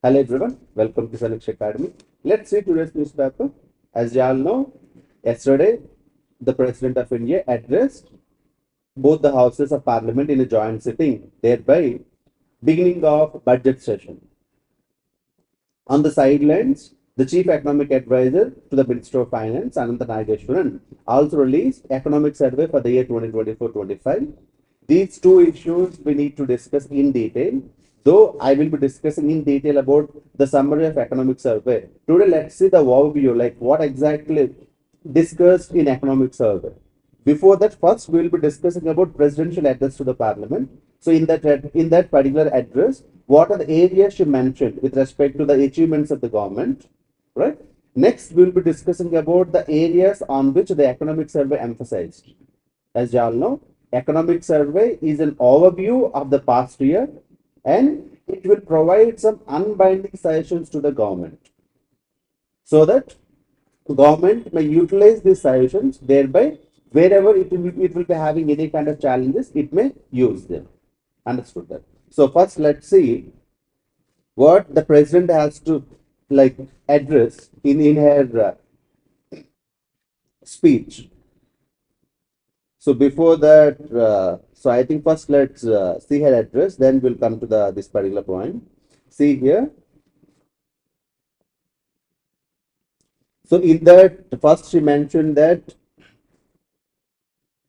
Hello everyone, welcome to Selection Academy. Let's see today's newspaper. As you all know, yesterday the President of India addressed both the houses of Parliament in a joint sitting, thereby beginning of budget session. On the sidelines, the Chief Economic Advisor to the Minister of Finance, Ananta Nageshwaran, also released Economic Survey for the year 2024-25. These two issues we need to discuss in detail, though I will be discussing in detail about the summary of Economic Survey. Today, let's see the overview, like what exactly discussed in Economic Survey. Before that, first we will be discussing about presidential address to the parliament. So in that particular address, what are the areas she mentioned with respect to the achievements of the government, right? Next, we will be discussing about the areas on which the economic survey emphasized. As you all know, economic survey is an overview of the past year and it will provide some unbinding suggestions to the government so that government may utilize these suggestions, thereby wherever it will be having any kind of challenges, it may use them. Understood that? So first let's see what the president has to like address in her speech. So before that, so I think first let's see her address, then we'll come to the this particular point. See here. So in that, first she mentioned that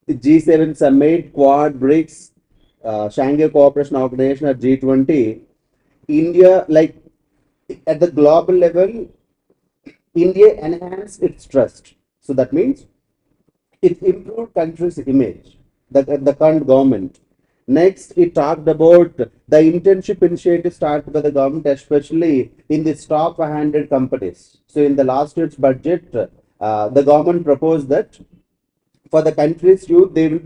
G7 summit, Quad, BRICS, Shanghai Cooperation Organization, or G20, India, like at the global level, India enhanced its trust. So that means it improved country's image, the current government. Next, it talked about the internship initiative started by the government, especially in the top 100 companies. So in the last year's budget, the government proposed that for the country's youth, they will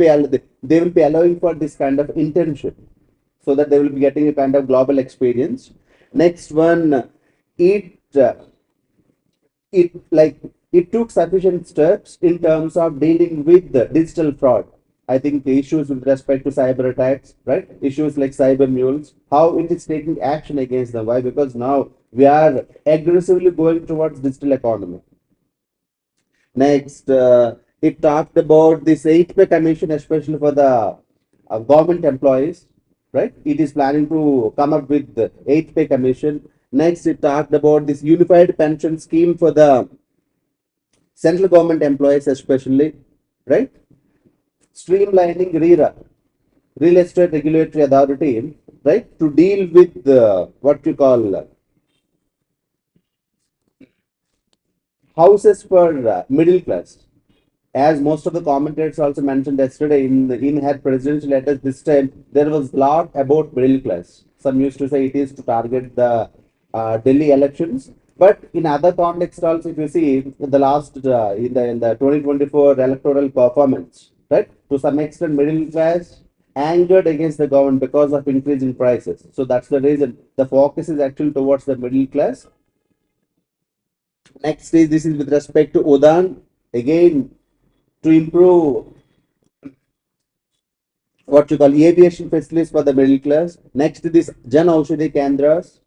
be allowing for this kind of internship, so that they will be getting a kind of global experience. Next one, it uh, it like it took sufficient steps in terms of dealing with the digital fraud. I think the issues with respect to cyber attacks, right? Issues like cyber mules, how it is taking action against them. Why? Because now we are aggressively going towards digital economy. Next, it talked about this 8-pay commission, especially for the government employees, right? It is planning to come up with the 8-pay commission. Next, it talked about this unified pension scheme for the central government employees, especially, right? Streamlining RERA, Real Estate Regulatory Authority, right? To deal with what you call houses for middle class. As most of the commentators also mentioned yesterday in her presidential letters, this time there was a lot about middle class. Some used to say it is to target the Delhi elections, but in other contexts also, if you see the last in the 2024 electoral performance, right? To some extent, middle class angered against the government because of increasing prices. So that's the reason the focus is actually towards the middle class. Next is this is with respect to Udan, again to improve what you call aviation facilities for the middle class. Next, this Jan Aushadhi Kendras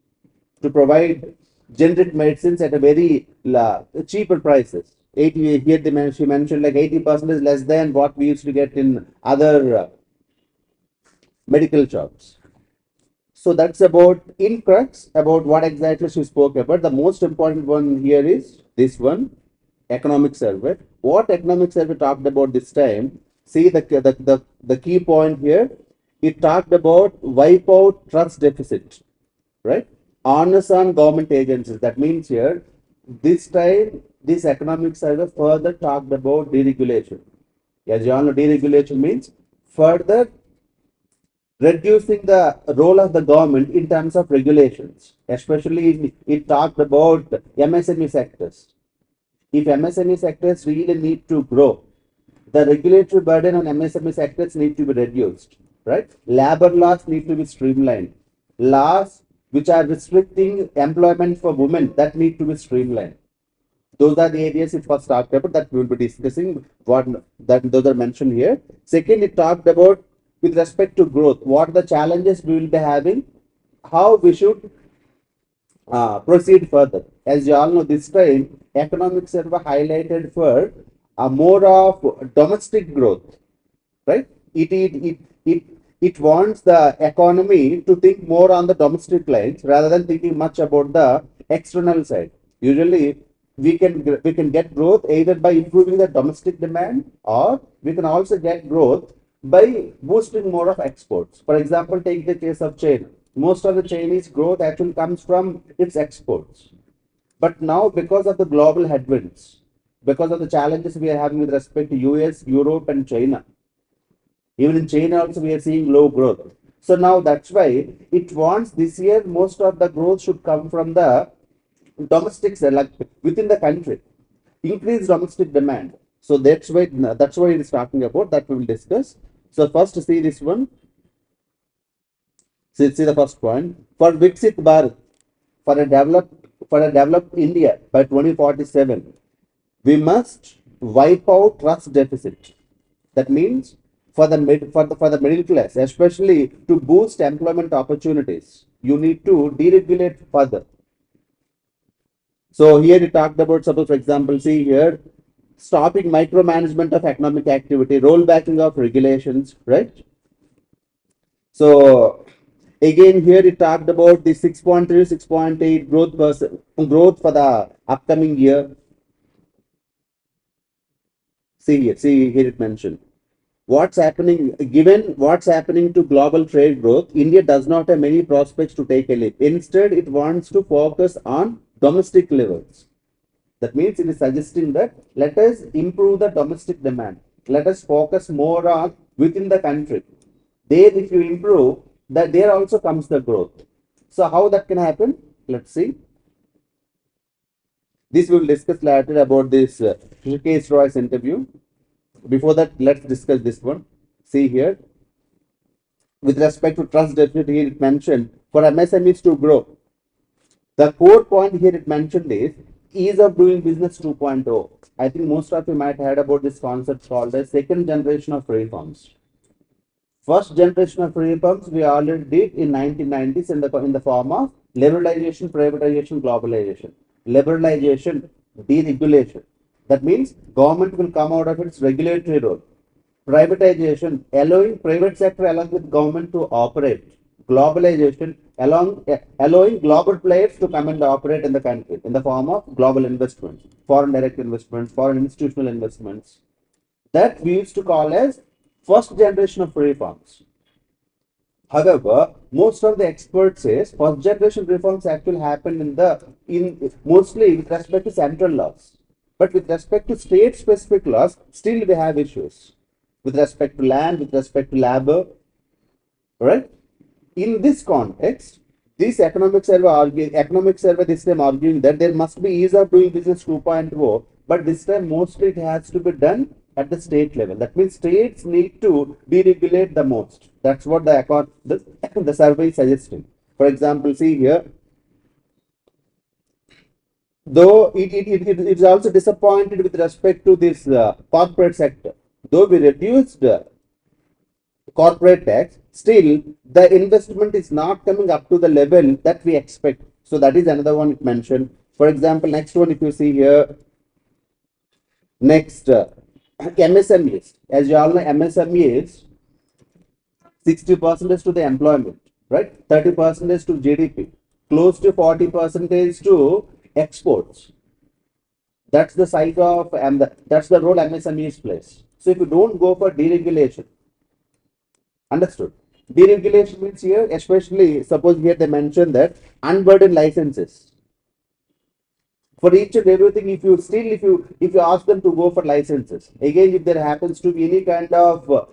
to provide generic medicines at a very cheaper prices. 80, here she mentioned like 80% is less than what we used to get in other medical shops. So that's about in crux about what exactly she spoke about. The most important one here is this one, economic survey. What economic survey talked about this time? See the key point here. It talked about wipe out trust deficit, right? Honors on government agencies. That means here this time this economic survey further talked about deregulation. As you all know, deregulation means further reducing the role of the government in terms of regulations, especially it talked about MSME sectors. If MSME sectors really need to grow, the regulatory burden on MSME sectors need to be reduced, right? Labor laws need to be streamlined. Laws which are restricting employment for women, that need to be streamlined. Those are the areas it was talked about that we will be discussing. What that those are mentioned here. Second, it talked about with respect to growth, what the challenges we will be having, how we should proceed further. As you all know, this time economic survey highlighted for more of domestic growth, right? It wants the economy to think more on the domestic lines rather than thinking much about the external side. Usually, we can get growth either by improving the domestic demand, or we can also get growth by boosting more of exports. For example, take the case of China. Most of the Chinese growth actually comes from its exports. But now, because of the global headwinds, because of the challenges we are having with respect to US, Europe, and China, even in China also we are seeing low growth. So now that's why it wants this year most of the growth should come from the domestic side, like within the country, increased domestic demand. So that's why it is talking about that we will discuss. So first see this one. See the first point. For Viksit Bharat, for a developed India by 2047, we must wipe out trust deficit. That means for the middle class, especially to boost employment opportunities, you need to deregulate further. So here he talked about, suppose for example, see here, stopping micromanagement of economic activity, rollbacking of regulations, right? So again here he talked about the 6.3, 6.8 growth for the upcoming year. See here it mentioned. Given what's happening to global trade growth, India does not have many prospects to take a leap. Instead, it wants to focus on domestic levels. That means it is suggesting that let us improve the domestic demand. Let us focus more on within the country. There, if you improve, that there also comes the growth. So how that can happen? Let's see. This we will discuss later about this Rishikesh Roy's interview. Before that, let's discuss this one. See here, with respect to trust deficit, here it mentioned for MSMEs to grow. The core point here it mentioned is ease of doing business 2.0. I think most of you might have heard about this concept called the second generation of reforms. First generation of reforms we already did in 1990s in the form of liberalization, privatization, globalization. Liberalization, deregulation. That means government will come out of its regulatory role. Privatization, allowing private sector along with government to operate. Globalization, allowing global players to come and operate in the country in the form of global investments, foreign direct investments, foreign institutional investments. That we used to call as first generation of reforms. However, most of the experts says first generation reforms actually happened in mostly with respect to central laws. But with respect to state specific laws, still we have issues with respect to land, with respect to labor, right? In this context, this economic survey this time arguing that there must be ease of doing business 2.0, but this time mostly it has to be done at the state level. That means states need to deregulate the most. That's what the survey is suggesting. For example, see here, though it is also disappointed with respect to this corporate sector. Though we reduced corporate tax, still the investment is not coming up to the level that we expect. So that is another one mentioned. For example, next one, if you see here, next MSMEs. As you all know, MSME is 60% to the employment, right? 30% to GDP, close to 40% to exports. That's the size of and that's the role MSMEs plays. So if you don't go for deregulation, understood? Deregulation means here, especially suppose here they mention that unburdened licenses for each and everything. If you ask them to go for licenses, again if there happens to be any kind of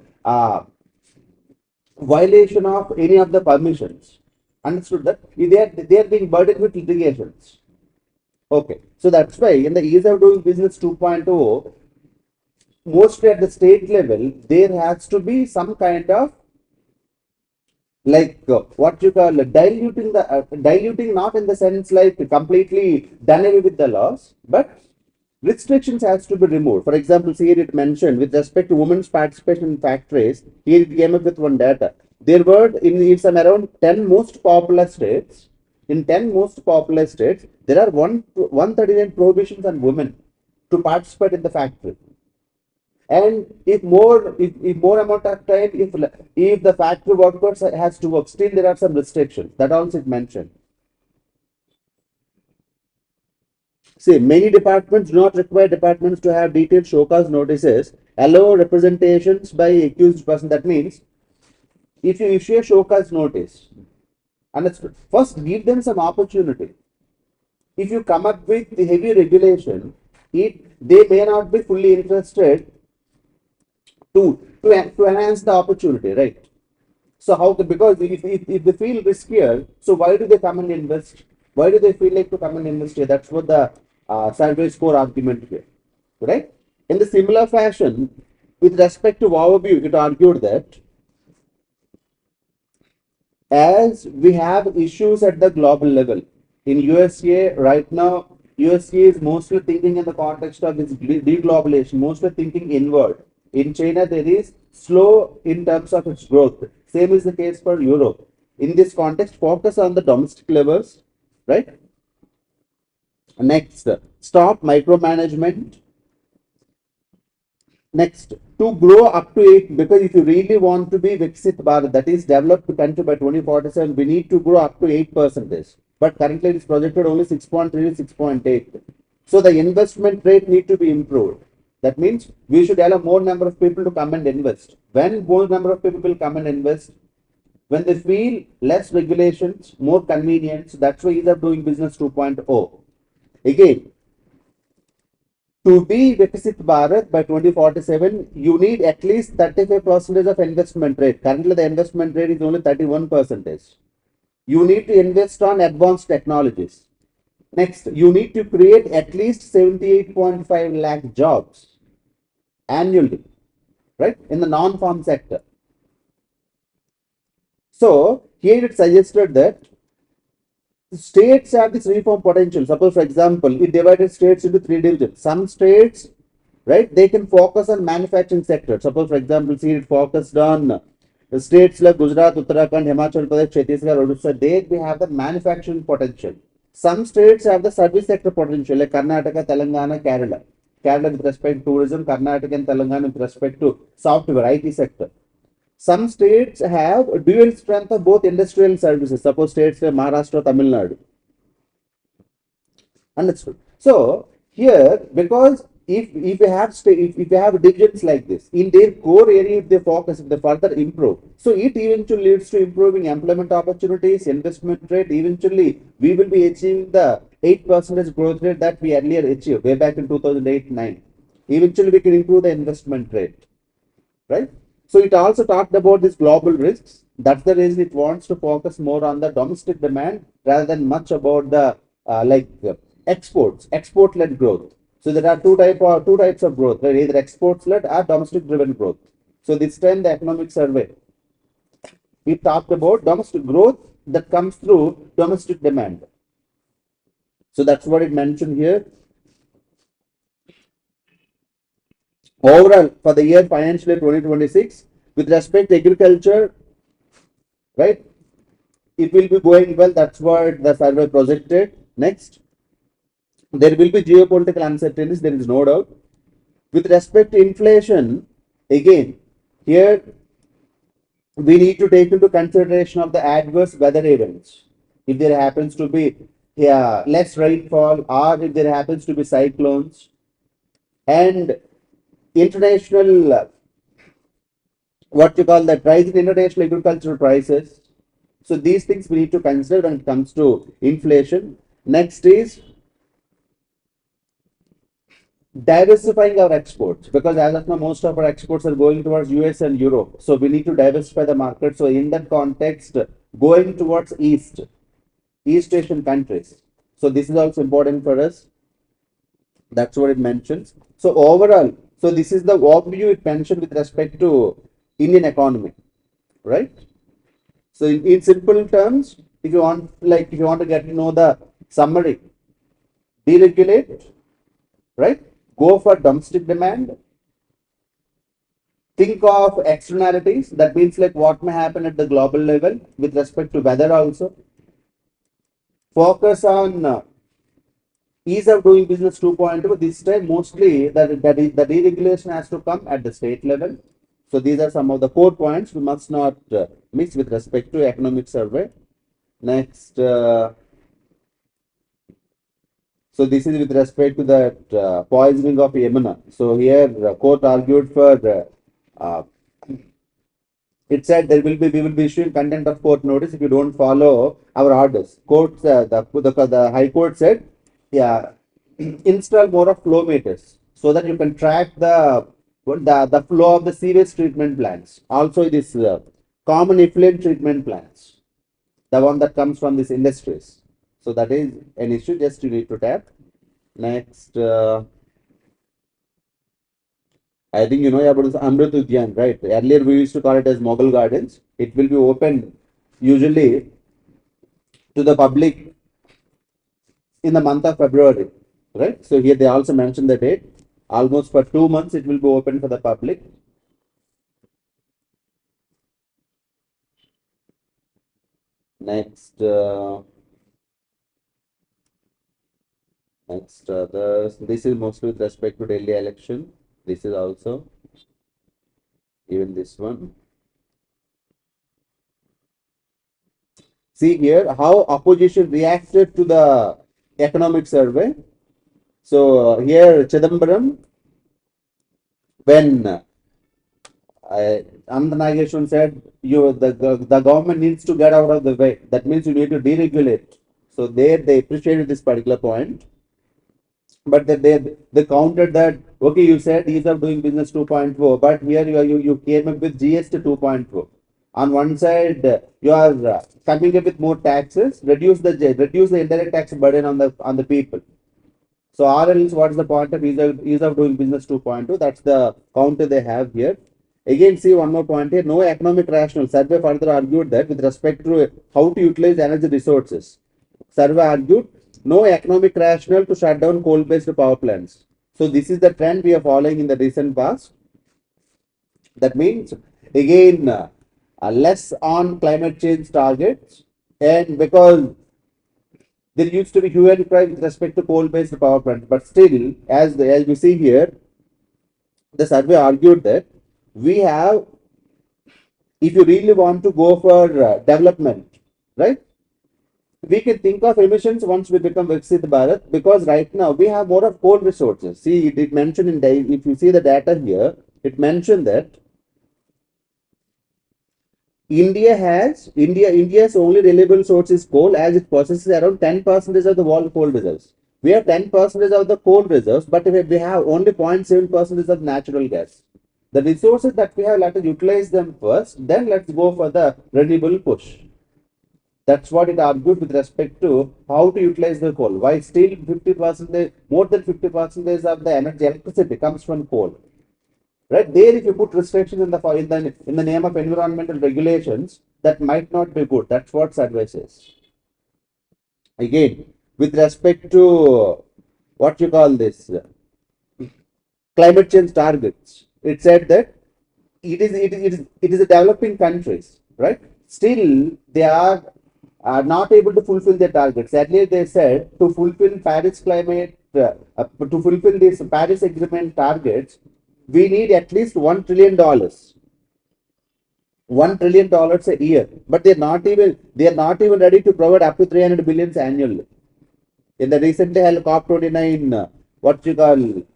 violation of any of the permissions, understood that they are being burdened with litigations. Okay, so that's why in the ease of doing business 2.0, mostly at the state level, there has to be some kind of like what you call diluting, not in the sense like completely done away with the laws, but restrictions has to be removed. For example, here it mentioned with respect to women's participation in factories, here it came up with one data. There were in some around 10 most popular states in 10 most populous states, there are 139 prohibitions on women to participate in the factory. And if more amount of time, if the factory workers has to work, still there are some restrictions. That also is mentioned. See, many departments do not require departments to have detailed show cause notices, allow representations by accused person. That means if you issue a show cause notice, and it's, first give them some opportunity. If you come up with the heavy regulation, they may not be fully interested to enhance the opportunity, right? So how because if they feel riskier, so why do they come and invest? Why do they feel like to come and invest here? That's what the survey score argument here, right? In the similar fashion, with respect to overview, it argued that as we have issues at the global level, in USA right now, USA is mostly thinking in the context of its deglobalization, mostly thinking inward. In China, there is slow in terms of its growth. Same is the case for Europe. In this context, focus on the domestic levels, right? Next, stop micromanagement. Next, to grow up to 8, because if you really want to be Viksit Bharat, that is developed country by 2047, we need to grow up to 8%. But currently it is projected only 6.3 to 6.8. So the investment rate need to be improved. That means we should allow more number of people to come and invest. When more number of people will come and invest, when they feel less regulations, more convenience, that's why ease of doing business 2.0. Again, to be Viksit Bharat by 2047, you need at least 35% of investment rate. Currently, the investment rate is only 31%. You need to invest on advanced technologies. Next, you need to create at least 78.5 lakh jobs annually, right, in the non-farm sector. So, here it suggested that states have this reform potential. Suppose, for example, it divided states into 3 divisions. Some states, right, they can focus on manufacturing sector. Suppose, for example, see it focused on states like Gujarat, Uttarakhand, Himachal Pradesh, Chhattisgarh, Odisha. There we have the manufacturing potential. Some states have the service sector potential, like Karnataka, Telangana, Kerala. Kerala with respect to tourism, Karnataka and Telangana with respect to software, IT sector. Some states have dual strength of both industrial services. Suppose states like Maharashtra, Tamil Nadu. Understood. So here, because if you have if you have divisions like this in their core area, if they focus, if they further improve, so it eventually leads to improving employment opportunities, investment rate. Eventually, we will be achieving the 8% growth rate that we earlier achieved way back in 2008-9. Eventually, we can improve the investment rate, right? So it also talked about these global risks. That's the reason it wants to focus more on the domestic demand rather than much about the exports, export-led growth. So there are two types of growth, right? Either exports-led or domestic-driven growth. So this time the economic survey, we talked about domestic growth that comes through domestic demand. So that's what it mentioned here. Overall, for the year financial year 2026, with respect to agriculture, right, it will be going well. That's what the survey projected. Next, there will be geopolitical uncertainties, there is no doubt. With respect to inflation, again, here we need to take into consideration of the adverse weather events. If there happens to be less rainfall, or if there happens to be cyclones, and international, what you call that, rise in international agricultural prices. So these things we need to consider when it comes to inflation. Next is diversifying our exports, because as of now most of our exports are going towards US and Europe. So we need to diversify the market. So in that context, going towards East Asian countries. So this is also important for us. That's what it mentions. So overall, so this is the overview it mentioned with respect to Indian economy, right? So in simple terms, if you want to get to know the summary, deregulate, right? Go for domestic demand. Think of externalities. That means like what may happen at the global level with respect to weather also. focus on ease of doing business 2.0. This time mostly the deregulation has to come at the state level. So these are some of the core points we must not miss with respect to economic survey. Next, so this is with respect to that poisoning of Yamuna. So here court argued for it said we will be issuing contempt of court notice if you don't follow our orders. Court the High Court said, yeah, install more of flow meters so that you can track the flow of the sewage treatment plants. Also, this common effluent treatment plants, the one that comes from these industries. So that is an issue. Just you need to tap. Next, I think you know about this Amrit Udyan, right? Earlier we used to call it as Mughal Gardens. It will be open usually to the public in the month of February, right? So here they also mentioned the date. Almost for 2 months it will be open for the public. Next, this is mostly with respect to Delhi election. This is also even this one. See here how opposition reacted to the economic survey. So here Chidambaram, when Anand Nageshwan said the government needs to get out of the way. That means you need to deregulate. So there they appreciated this particular point. But they countered that, okay, you said ease of doing business 2.4, but here you came up with GST 2.4. On one side, you are coming up with more taxes, reduce the indirect tax burden on the people. So RLs, what is the point of ease of doing business 2.2? That's the counter they have here. Again, see one more point here. No economic rationale. Survey further argued that with respect to how to utilize energy resources, survey argued no economic rationale to shut down coal-based power plants. So this is the trend we are following in the recent past. That means again less on climate change targets, and because there used to be hue and cry with respect to coal-based power plants, but still, as we see here, the survey argued that we have, if you really want to go for development, right? We can think of emissions once we become Viksit Bharat, because right now we have more of coal resources. See, it mentioned if you see the data here, it mentioned that India's only reliable source is coal, as it possesses around 10% of the world coal reserves. We have 10% of the coal reserves, but we have only 0.7% of natural gas. The resources that we have, let us utilize them first, then let's go for the renewable push. That's what it argued with respect to how to utilize the coal. Why still 50%, more than 50% of the energy electricity comes from coal. Right there, if you put restrictions in the name of environmental regulations, that might not be good. That's what survey says. Again, with respect to what you call this climate change targets, it said that it is a developing countries, right? Still, they are not able to fulfill their targets. Earlier, they said to fulfill to fulfill this Paris Agreement targets, we need at least $1 trillion. $1 trillion a year, but they are not even ready to provide up to 300 billions annually. In the recently held COP29, what you call in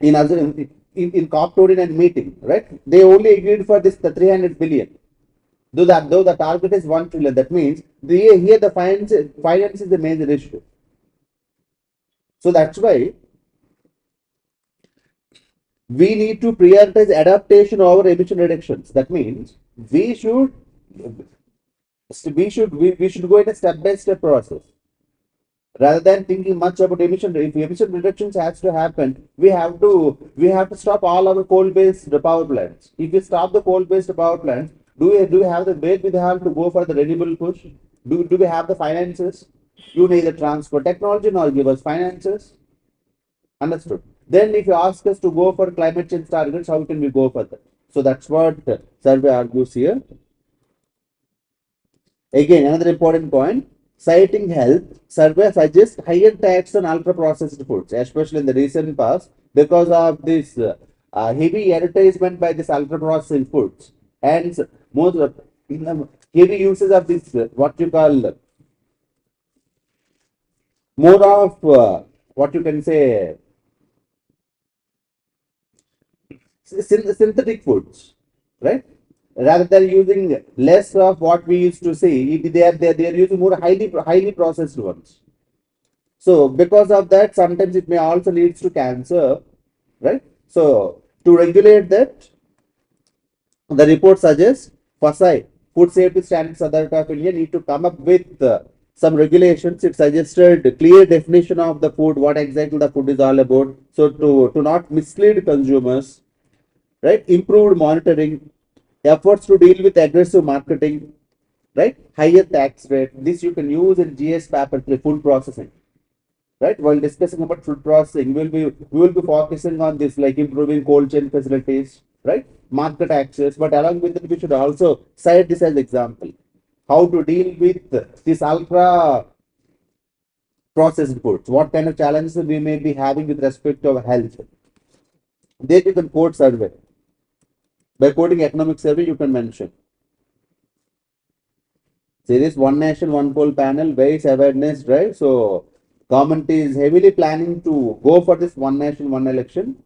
COP29 meeting, right? They only agreed for this the 300 billion. Though the target is 1 trillion, that means here the finance is the major issue. So that's why we need to prioritize adaptation over emission reductions. That means we should go in a step-by-step process rather than thinking much about emission. If emission reductions has to happen, we have to stop all our coal-based power plants. If we stop the coal-based power plants, do we have the wherewithal to go for the renewable push? Do we have the finances? You need the transport technology, nor give us finances. Understood. Then if you ask us to go for climate change targets, how can we go for that? So that's what survey argues here. Again, another important point, citing health, survey suggests higher tax on ultra-processed foods, especially in the recent past, because of this heavy advertisement by this ultra-processed foods and most heavy uses of this what you call more of what you can say synthetic foods, right? Rather than using less of what we used to see, they are using more highly processed ones. So because of that, sometimes it may also leads to cancer, right? So to regulate that, the report suggests FSI, Food Safety Standards Authority of India, need to come up with some regulations. It suggested a clear definition of the food, what exactly the food is all about. So to not mislead consumers, right? Improved monitoring, efforts to deal with aggressive marketing, right? Higher tax rate. This you can use in GS paper, food processing, right? While discussing about food processing, we will be focusing on this, like improving cold chain facilities, right? Market access, but along with it, we should also cite this as example. How to deal with this ultra processed foods, what kind of challenges we may be having with respect to our health. There you can quote survey. By quoting economic survey, you can mention. See this one nation, one poll panel, raise awareness, right? So government is heavily planning to go for this one nation, one election.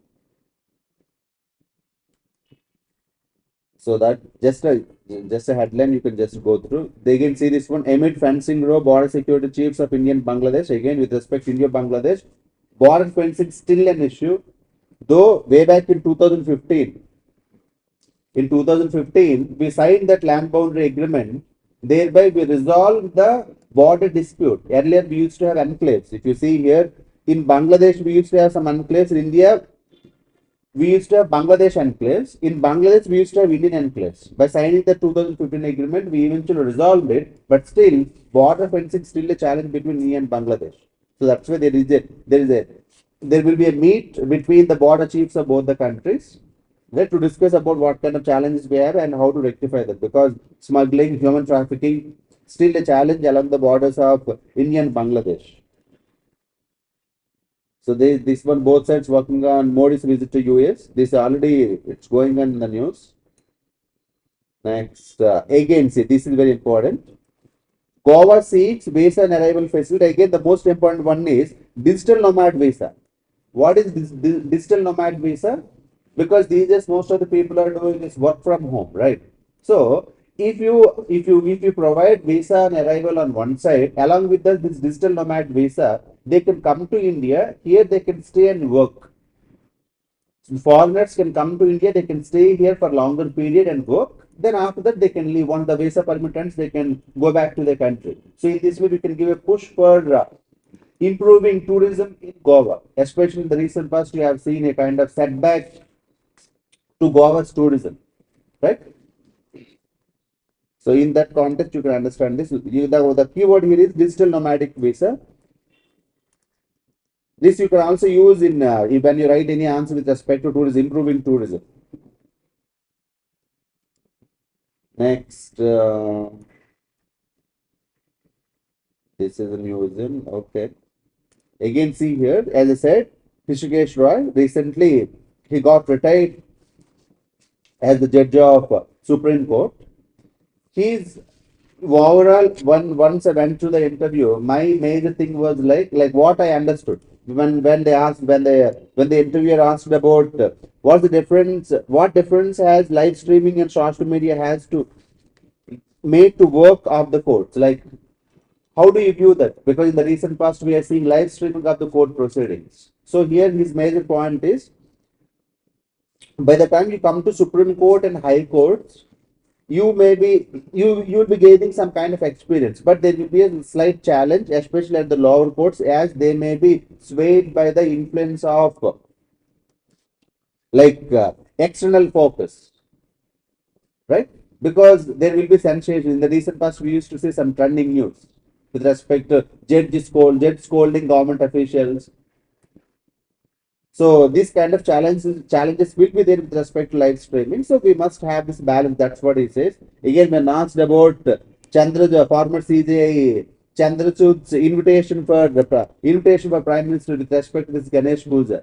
So that just a headline you can just go through. They can see this one. Amid fencing row, border security chiefs of India and Bangladesh. Again, with respect to India, Bangladesh, border fencing still an issue. Though way back in 2015, we signed that land boundary agreement. Thereby, we resolved the border dispute. Earlier, we used to have enclaves. If you see here, in Bangladesh, we used to have some enclaves. In India, we used to have Bangladesh enclaves. In Bangladesh, we used to have Indian enclaves. By signing the 2015 agreement, we eventually resolved it. But still, border fencing is still a challenge between India and Bangladesh. So that's why there will be a meet between the border chiefs of both the countries, right, to discuss about what kind of challenges we have and how to rectify them. Because smuggling, human trafficking, still a challenge along the borders of India and Bangladesh. So this one, both sides working on Modi's visit to US. This already it's going on in the news. Next, again, see this is very important. Goa seeks visa and arrival facility. Again, the most important one is digital nomad visa. What is this digital nomad visa? Because these days most of the people are doing this work from home, right? So if you provide visa and arrival on one side, along with this digital nomad visa, they can come to India. Here they can stay and work. So foreigners can come to India. They can stay here for longer period and work. Then after that they can leave. Once the visa permit ends, they can go back to their country. So in this way, we can give a push for improving tourism in Goa. Especially in the recent past, we have seen a kind of setback to Goa's tourism, right? So in that context, you can understand this. The keyword here is digital nomadic visa. This you can also use in when you write any answer with respect to tourism, improving tourism. Next, this is a museum. Okay. Again, see here, as I said, Hrishikesh Roy recently he got retired as the judge of Supreme Court. He's overall once I went to the interview, my major thing was like what I understood when they asked when the interviewer asked about what's the difference, what difference has live streaming and social media has to made to work of the courts, like how do you view that? Because in the recent past we are seeing live streaming of the court proceedings. So here his major point is, by the time you come to Supreme Court and High Courts, you may be you will be gaining some kind of experience, but there will be a slight challenge, especially at the lower courts, as they may be swayed by the influence of external focus, right? Because there will be sensation. In the recent past, we used to see some trending news with respect to judge scolding government officials. So these kind of challenges will be there with respect to live streaming. So we must have this balance. That's what he says. Again, when asked about Former CJI Chandrachud's invitation for Prime Minister with respect to this Ganesh Puja,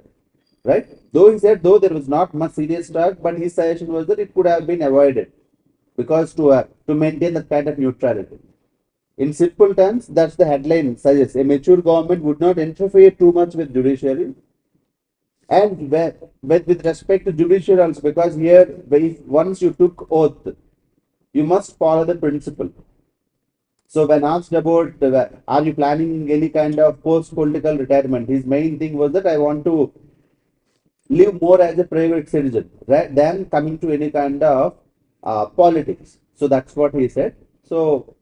right? Though he said though there was not much serious talk, but his suggestion was that it could have been avoided because to maintain that kind of neutrality. In simple terms, that's the headline suggests a mature government would not interfere too much with judiciary and with respect to judiciary also, because here if once you took oath, you must follow the principle. So when asked about are you planning any kind of post-political retirement, his main thing was that I want to live more as a private citizen right, than coming to any kind of politics. So that's what he said. So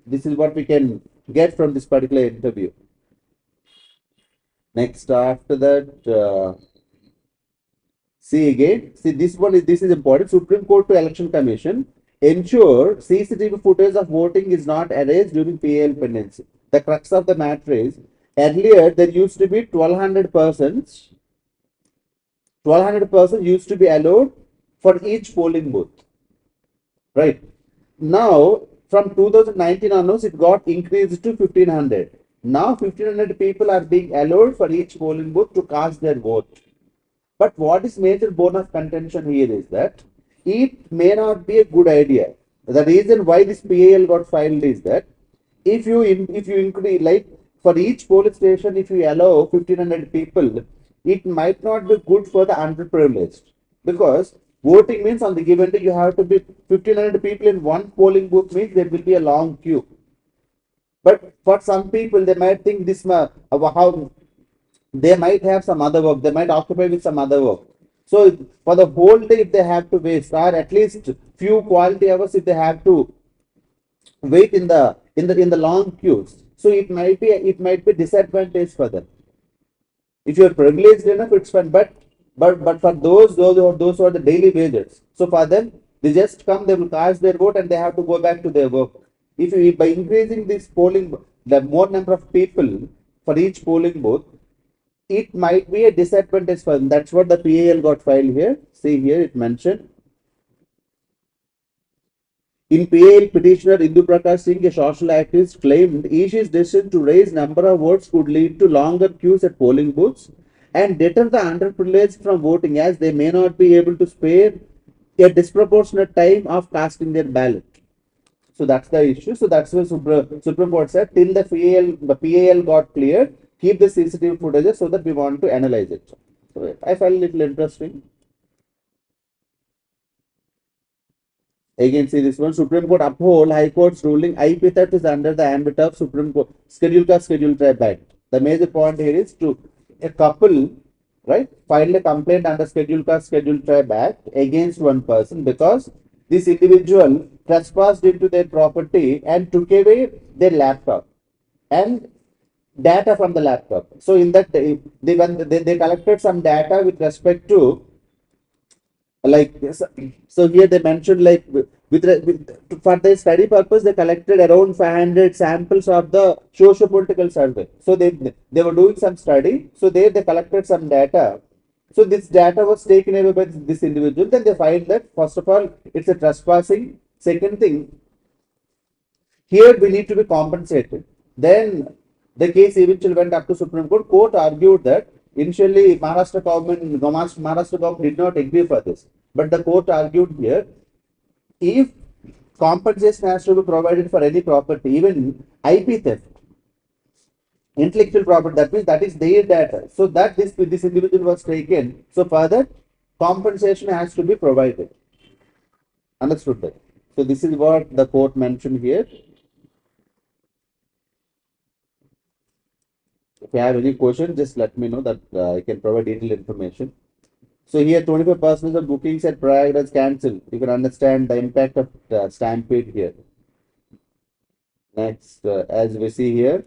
this is what we can get from this particular interview. Next, after that, see this is important. Supreme Court to Election Commission ensure CCTV footage of voting is not erased during PAL pendency. The crux of the matter is earlier there used to be 1200 used to be allowed for each polling booth. Right. Now, from 2019 onwards, it got increased to 1500. Now, 1500 people are being allowed for each polling booth to cast their vote. But what is major bone of contention here is that it may not be a good idea. The reason why this PAL got filed is that if you increase, like for each police station, if you allow 1500 people, it might not be good for the underprivileged, because voting means on the given day you have to be 1500 people in one polling booth means there will be a long queue. But for some people, they might think how they might have some other work, they might occupy with some other work. So for the whole day, if they have to waste, or at least few quality hours, if they have to wait in the long queues, so it might be disadvantage for them. If you are privileged enough, it's fine. But for those who are the daily wagers, so for them, they just come, they will cast their vote, and they have to go back to their work. If you by increasing this polling, the more number of people for each polling booth, it might be a disadvantage for them. That's what the PAL got filed here. See here, it mentioned. In PAL, petitioner Indu Prakash Singh, a social activist, claimed EC's decision to raise number of votes could lead to longer queues at polling booths and deter the underprivileged from voting, as they may not be able to spare a disproportionate time of casting their ballot. So that's the issue. So that's why Supreme Court said till the PAL got cleared, keep the CCTV footage so that we want to analyze it. So I felt a little interesting. Again, see this one. Supreme Court uphold High Court's ruling. IP theft is under the ambit of Supreme Court Schedule Tribe Act. The major point here is to a couple, right, filed a complaint under Schedule Tribe Act against one person because this individual trespassed into their property and took away their laptop and data from the laptop. So in that they collected some data with respect to, like, so here they mentioned, like, for their study purpose they collected around 500 samples of the socio-political survey. So they were doing some study, so they collected some data. So this data was taken away by this individual. Then they find that first of all it's a trespassing. Second thing, here we need to be compensated. Then the case eventually went up to Supreme Court. Court argued that initially Maharashtra government did not agree for this, but the court argued here, if compensation has to be provided for any property, even IP theft, intellectual property, that means that is their data. So that this individual was taken. So further compensation has to be provided. Understood that? So this is what the court mentioned here. If you have any question, just let me know that I can provide detailed information. So here 25% of bookings at Prayagraj cancelled. You can understand the impact of stampede here. Next, as we see here,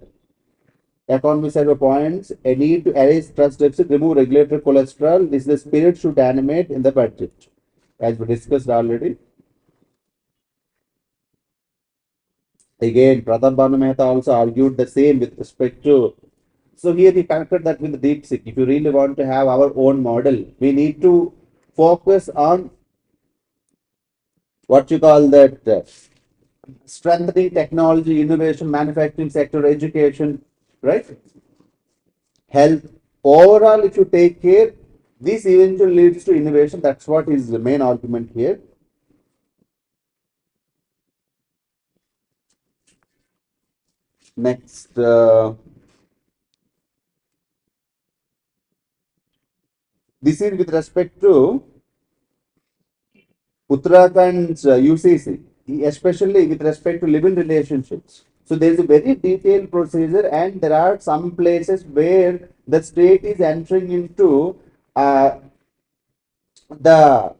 economy survey points a need to erase trust deficit, remove regulatory cholesterol. This is the spirit should animate in the budget, as we discussed already. Again, Pradhan Bhanu Mehta also argued the same with respect to. So here he connected that with the DeepSeek. If you really want to have our own model, we need to focus on what you call that strengthening technology, innovation, manufacturing sector, education, right? Health. Overall, if you take care, this eventually leads to innovation. That's what is the main argument here. Next, this is with respect to Uttarakhand's UCC, especially with respect to living relationships. So there is a very detailed procedure, and there are some places where the state is entering into uh, the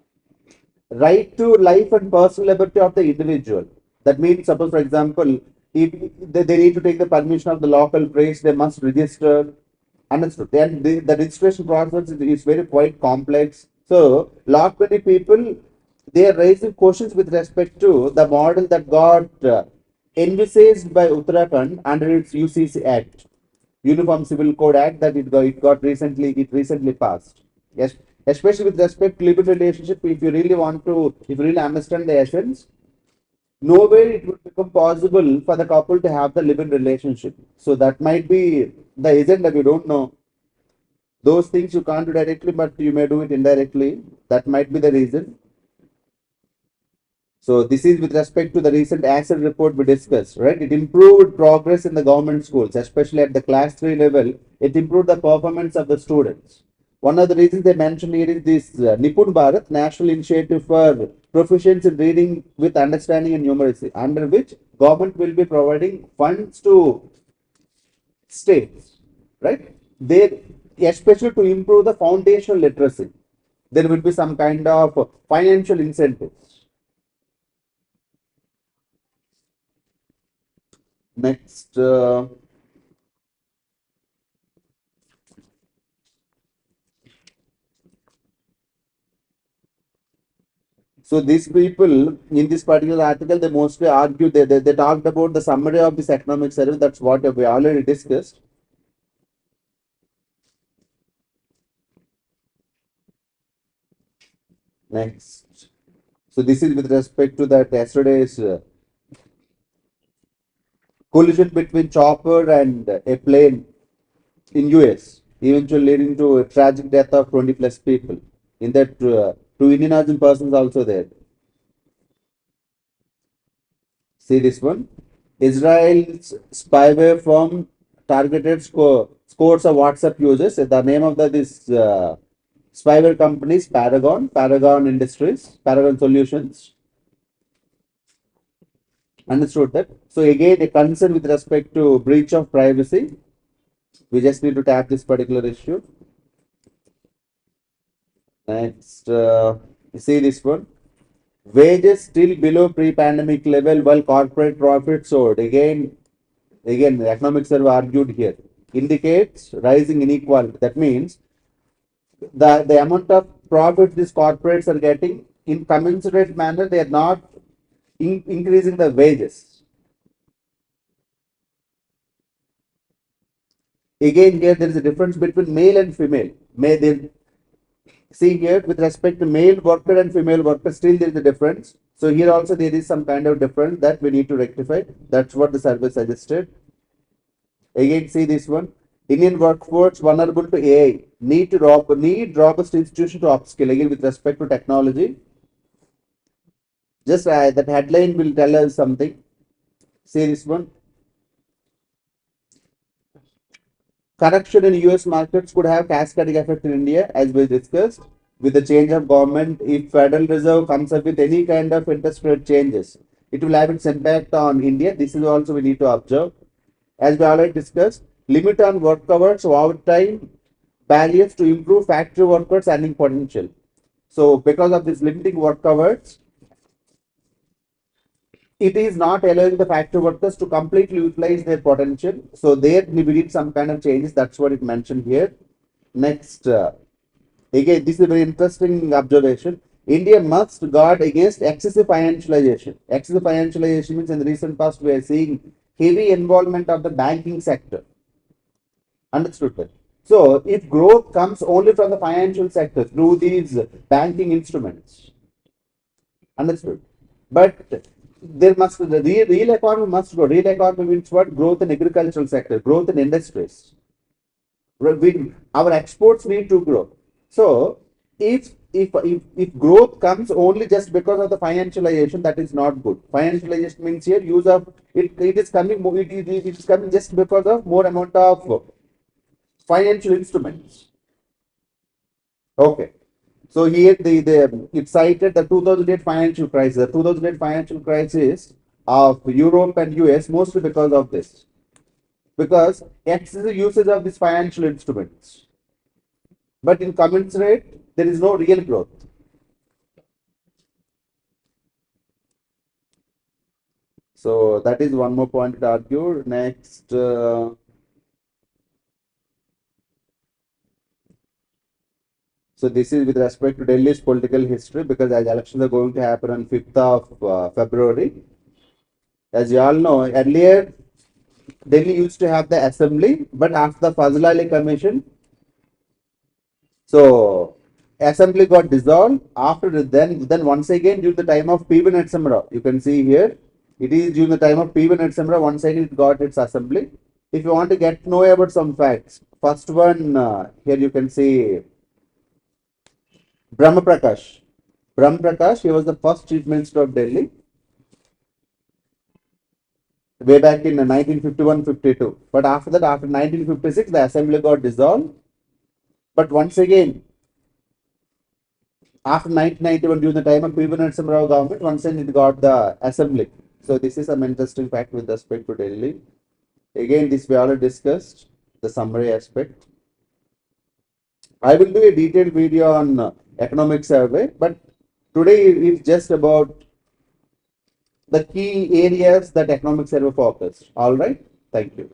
right to life and personal liberty of the individual. That means, suppose, for example, if they need to take the permission of the local priest, they must register. Understood. Then the registration process is very quite complex. So, lot many people they are raising questions with respect to the model that got envisaged by Uttarakhand under its UCC Act, Uniform Civil Code Act, that it recently passed. Yes, especially with respect to living relationship. If you really understand the essence, nowhere it would become possible for the couple to have the living relationship. So that might be the agenda. We don't know. Those things you can't do directly, but you may do it indirectly. That might be the reason. So this is with respect to the recent asset report we discussed, right? It improved progress in the government schools, especially at the class 3 level. It improved the performance of the students. One of the reasons they mentioned here is this Nipun Bharat National Initiative for Proficiency in Reading with Understanding and Numeracy, under which government will be providing funds to states, right? They especially to improve the foundational literacy. There will be some kind of financial incentives. Next, so these people in this particular article, they mostly argue, they talked about the summary of this economic survey. That's what we already discussed. Next. So this is with respect to that yesterday's collision between chopper and a plane in US, eventually leading to a tragic death of 20 plus people. In that, two Indian origin persons also there. See this one. Israel's spyware firm targeted scores of WhatsApp users. The name of this spyware company is Paragon Industries, Paragon Solutions. Understood that. So again, a concern with respect to breach of privacy. We just need to tap this particular issue. Next, see this one. Wages still below pre-pandemic level while corporate profits soared. Again, the economic survey argued here indicates rising inequality. That means the amount of profit these corporates are getting in commensurate manner, they are not increasing the wages. Again, here there is a difference between male and female. See here with respect to male worker and female worker, still there is a difference. So here also there is some kind of difference that we need to rectify. That's what the survey suggested. Again, see this one. Indian workforce vulnerable to AI. Need robust institution to upskill. Again, with respect to technology. Just that headline will tell us something. See this one. Correction in US markets could have cascading effect in India, as we discussed. With the change of government, if Federal Reserve comes up with any kind of interest rate changes, it will have its impact on India. This is also we need to observe. As we already discussed, limit on work hours, overtime, barriers to improve factory workers' earning potential. So, because of this limiting work hours, it is not allowing the factory workers to completely utilize their potential. So, there we need some kind of changes. That's what it mentioned here. Next, again, this is a very interesting observation. India must guard against excessive financialization. Excessive financialization means in the recent past we are seeing heavy involvement of the banking sector. Understood. So, if growth comes only from the financial sector through these banking instruments, understood. But there must the real economy must grow. Real economy means what? Growth in agricultural sector, growth in industries. Our exports need to grow. So if growth comes only just because of the financialization, that is not good. Financialization means here use of it. It is coming. It is coming just because of more amount of financial instruments. Okay. So here it cited the 2008 financial crisis. The 2008 financial crisis of Europe and US mostly because of this. Because excessive usage of these financial instruments. But in commensurate, there is no real growth. So that is one more point to argue. Next, so this is with respect to Delhi's political history, because as elections are going to happen on 5th of February. As you all know, earlier Delhi used to have the assembly, but after the Fazl Ali Commission, so assembly got dissolved. After then once again during the time of P.V. Narasimha, you can see here, it is during the time of P.V. Narasimha once again it got its assembly. If you want to get to know about some facts, first one here you can see Brahma Prakash. Brahma Prakash, he was the first chief minister of Delhi way back in 1951-52. But after that, after 1956, the assembly got dissolved. But once again, after 1991, during the time of P.V. Narasimha government, once again it got the assembly. So this is some interesting fact with respect to Delhi. Again, this we already discussed, the summary aspect. I will do a detailed video on economic survey, but today is just about the key areas that economic survey focused. All right. Thank you.